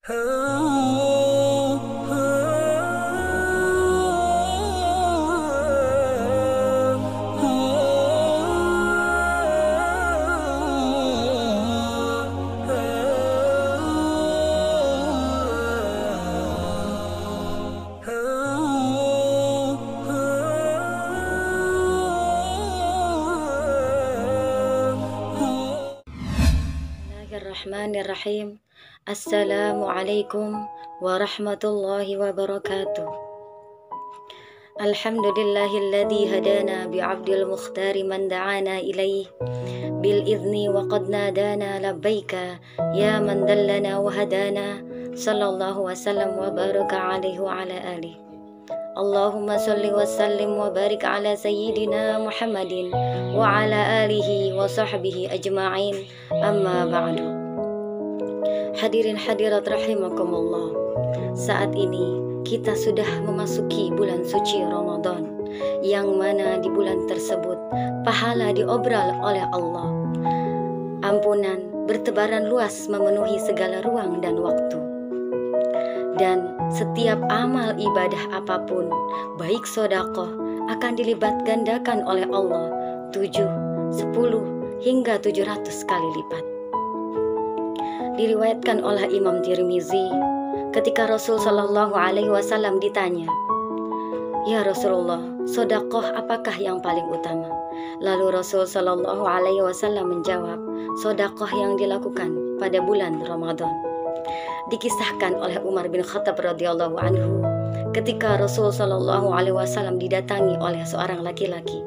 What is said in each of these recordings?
Bismillahirrahmanirrahim. Assalamualaikum warahmatullahi wabarakatuh. Alhamdulillahilladzi hadana bi'abdil mukhtari man da'ana ilaih bil idzni wa qad nadana labbaika ya man dallana wa hadana sallallahu wasallam wa baraka alaihi wa ala alihi. Allahumma salli wa sallim wa barik ala sayyidina Muhammadin wa ala alihi wa sahbihi ajma'in, amma ba'du. Hadirin hadirat rahimakumullah, saat ini kita sudah memasuki bulan suci Ramadan, yang mana di bulan tersebut pahala diobral oleh Allah. Ampunan bertebaran luas memenuhi segala ruang dan waktu. Dan setiap amal ibadah apapun, baik sedekah, akan dilipat gandakan oleh Allah 7, 10, hingga 700 kali lipat. Diriwayatkan oleh Imam Tirmizi, ketika Rasul Shallallahu Alaihi Wasallam ditanya, "Ya Rasulullah, sedekah apakah yang paling utama?" Lalu Rasul Shallallahu Alaihi Wasallam menjawab, sedekah yang dilakukan pada bulan Ramadan. Dikisahkan oleh Umar bin Khattab radhiyallahu anhu, ketika Rasul Shallallahu Alaihi Wasallam didatangi oleh seorang laki-laki,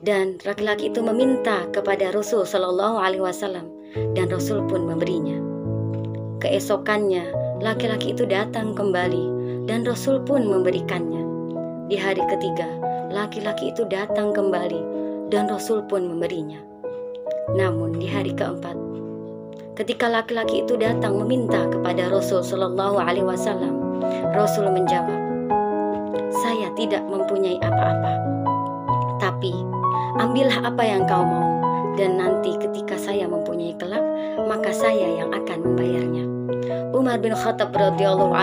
dan laki-laki itu meminta kepada Rasul Shallallahu Alaihi Wasallam, dan Rasul pun memberinya. Keesokannya laki-laki itu datang kembali, dan Rasul pun memberikannya. Di hari ketiga laki-laki itu datang kembali, dan Rasul pun memberinya. Namun di hari keempat, ketika laki-laki itu datang meminta kepada Rasul Shallallahu Alaihi Wasallam, Rasul menjawab, "Saya tidak mempunyai apa-apa, tapi ambillah apa yang kau mau, dan nanti ketika saya mempunyai kelak, maka saya yang akan membayarnya." Umar bin Khattab radhiyallahu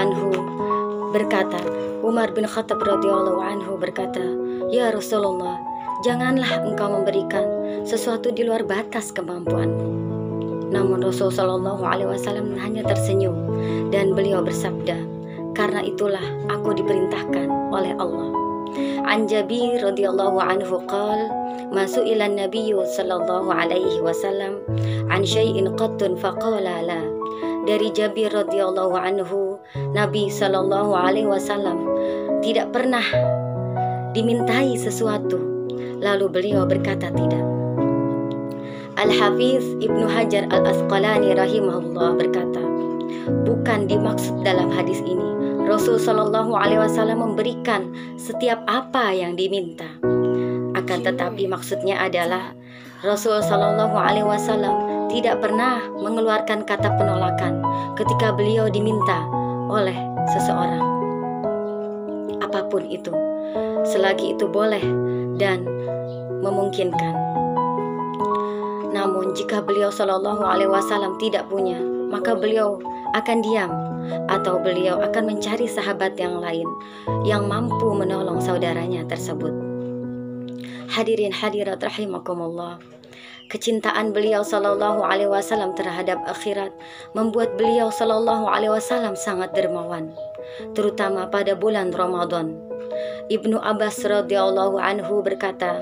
anhu berkata, "Ya Rasulullah, janganlah engkau memberikan sesuatu di luar batas kemampuanmu." Namun Rasul Shallallahu Alaihi Wasallam hanya tersenyum, dan beliau bersabda, "Karena itulah aku diperintahkan oleh Allah." An Jabir radhiyallahu anhu qala, "Ma su'ila an-nabiyyu sallallahu alaihi wasallam an syai'in qattun faqala la." Dari Jabir radhiyallahu anhu, Nabi sallallahu alaihi wasallam tidak pernah dimintai sesuatu, lalu beliau berkata tidak. Al-Hafiz Ibnu Hajar Al-Asqalani rahimahullah berkata, bukan dimaksud dalam hadis ini Rasul Shallallahu Alaihi Wasallam memberikan setiap apa yang diminta. Akan tetapi maksudnya adalah Rasul Shallallahu Alaihi Wasallam tidak pernah mengeluarkan kata penolakan ketika beliau diminta oleh seseorang. Apapun itu, selagi itu boleh dan memungkinkan. Namun jika beliau Shallallahu Alaihi Wasallam tidak punya, maka beliau akan diam, atau beliau akan mencari sahabat yang lain yang mampu menolong saudaranya tersebut. Hadirin hadirat rahimakumullah, kecintaan beliau Shallallahu Alaihi Wasallam terhadap akhirat membuat beliau Shallallahu Alaihi Wasallam sangat dermawan, terutama pada bulan Ramadan. Ibnu Abbas radhiyallahu anhu berkata,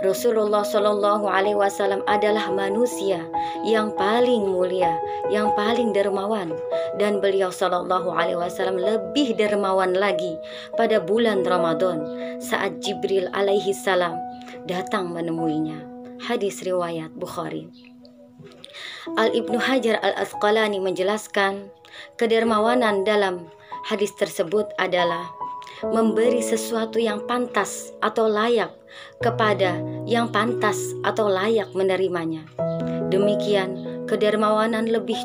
Rasulullah Shallallahu Alaihi Wasallam adalah manusia yang paling mulia, yang paling dermawan, dan beliau Shallallahu Alaihi Wasallam lebih dermawan lagi pada bulan Ramadan saat Jibril alaihi salam datang menemuinya. Hadis riwayat Bukhari. Al-Ibnu Hajar Al-Asqalani menjelaskan, kedermawanan dalam hadis tersebut adalah memberi sesuatu yang pantas atau layak kepada yang pantas atau layak menerimanya. Demikian kedermawanan lebih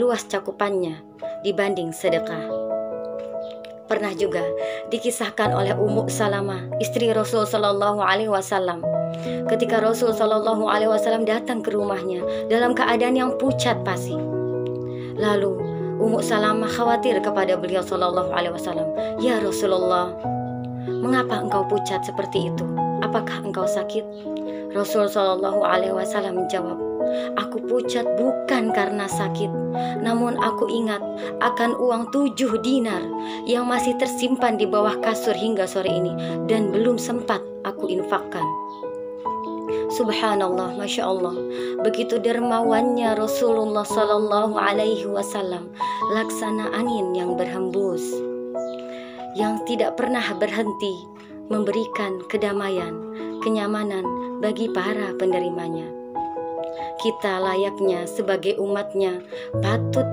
luas cakupannya dibanding sedekah. Pernah juga dikisahkan oleh Ummu Salamah, istri Rasul Shallallahu Alaihi Wasallam, ketika Rasul Shallallahu Alaihi Wasallam datang ke rumahnya dalam keadaan yang pucat pasi. Lalu Ummu Salamah khawatir kepada beliau sallallahu alaihi wasallam. Ya Rasulullah, mengapa engkau pucat seperti itu? Apakah engkau sakit? Rasul sallallahu alaihi wasallam menjawab, aku pucat bukan karena sakit, namun aku ingat akan uang 7 dinar yang masih tersimpan di bawah kasur hingga sore ini dan belum sempat aku infakkan. Subhanallah, Masya Allah, begitu dermawannya Rasulullah sallallahu alaihi wasallam, laksana angin yang berhembus, yang tidak pernah berhenti memberikan kedamaian, kenyamanan bagi para penerimanya. Kita layaknya sebagai umatnya patut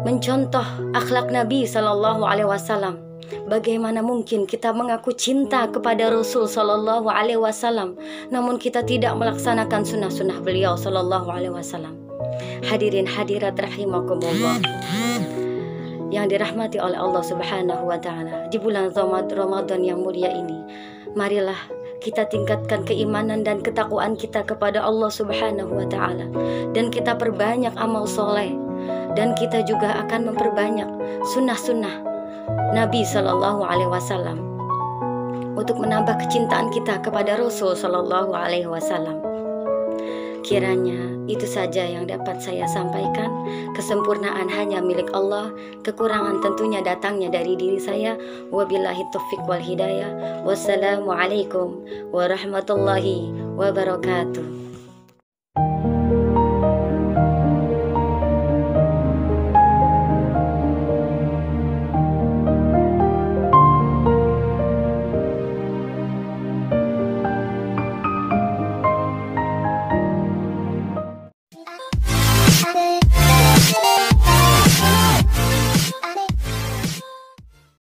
mencontoh akhlak Nabi sallallahu alaihi wasallam. Bagaimana mungkin kita mengaku cinta kepada Rasul sallallahu alaihi wasallam namun kita tidak melaksanakan sunnah-sunnah beliau sallallahu alaihi wasallam. Hadirin hadirat rahimakumullah yang dirahmati oleh Allah Subhanahu wa taala, di bulan Ramadan yang mulia ini, marilah kita tingkatkan keimanan dan ketakwaan kita kepada Allah Subhanahu wa taala, dan kita perbanyak amal soleh, dan kita juga akan memperbanyak sunnah-sunnah Nabi Sallallahu Alaihi Wasallam untuk menambah kecintaan kita kepada Rasul Sallallahu Alaihi Wasallam. Kiranya itu saja yang dapat saya sampaikan. Kesempurnaan hanya milik Allah, kekurangan tentunya datangnya dari diri saya. Wabillahi taufiq wal hidayah. Wassalamualaikum warahmatullahi wabarakatuh.